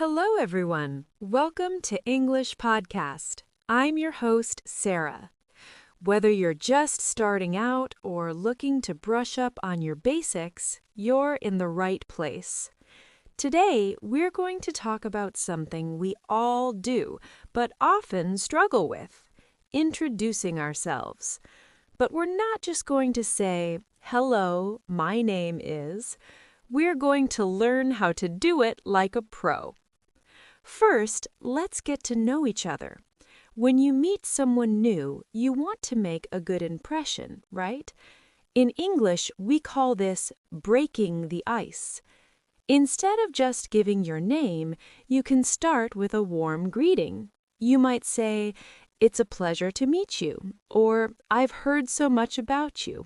Hello, everyone. Welcome to English Podcast. I'm your host, Sara. Whether you're just starting out or looking to brush up on your basics, you're in the right place. Today, we're going to talk about something we all do, but often struggle with, introducing ourselves. But we're not just going to say, "Hello, my name is." We're going to learn how to do it like a pro. First, let's get to know each other. When you meet someone new, you want to make a good impression, right? In English, we call this breaking the ice. Instead of just giving your name, you can start with a warm greeting. You might say, "It's a pleasure to meet you," or "I've heard so much about you."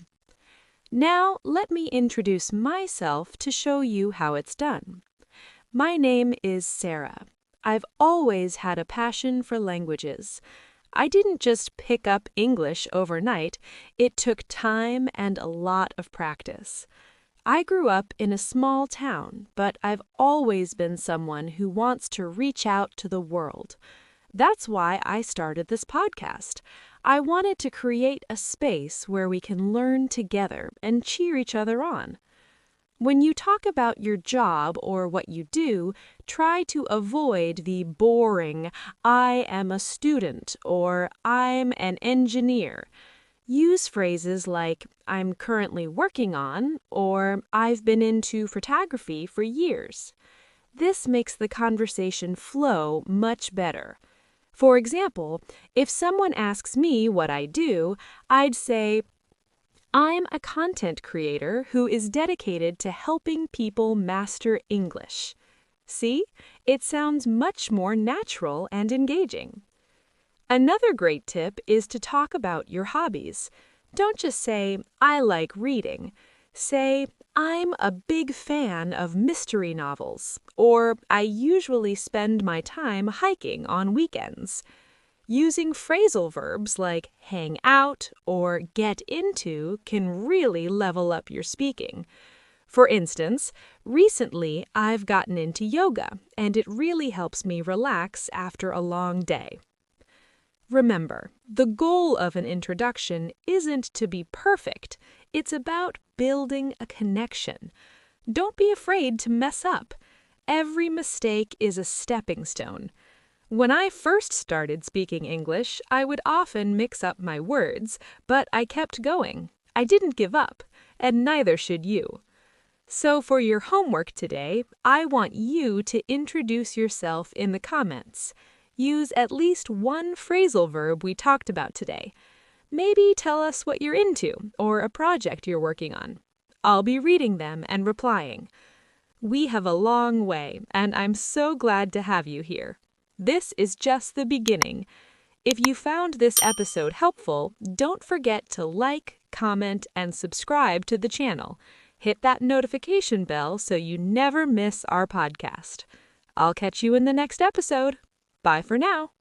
Now, let me introduce myself to show you how it's done. My name is Sara. I've always had a passion for languages. I didn't just pick up English overnight. It took time and a lot of practice. I grew up in a small town, but I've always been someone who wants to reach out to the world. That's why I started this podcast. I wanted to create a space where we can learn together and cheer each other on. When you talk about your job or what you do, try to avoid the boring, "I am a student" or "I'm an engineer." Use phrases like "I'm currently working on" or "I've been into photography for years." This makes the conversation flow much better. For example, if someone asks me what I do, I'd say, "I'm a content creator who is dedicated to helping people master English." See? It sounds much more natural and engaging. Another great tip is to talk about your hobbies. Don't just say, "I like reading." Say, "I'm a big fan of mystery novels," or "I usually spend my time hiking on weekends." Using phrasal verbs like hang out or get into can really level up your speaking. For instance, recently I've gotten into yoga, and it really helps me relax after a long day. Remember, the goal of an introduction isn't to be perfect. It's about building a connection. Don't be afraid to mess up. Every mistake is a stepping stone. When I first started speaking English, I would often mix up my words, but I kept going. I didn't give up, and neither should you. So for your homework today, I want you to introduce yourself in the comments. Use at least one phrasal verb we talked about today. Maybe tell us what you're into or a project you're working on. I'll be reading them and replying. We have a long way, and I'm so glad to have you here. This is just the beginning. If you found this episode helpful, don't forget to like, comment, and subscribe to the channel. Hit that notification bell so you never miss our podcast. I'll catch you in the next episode. Bye for now.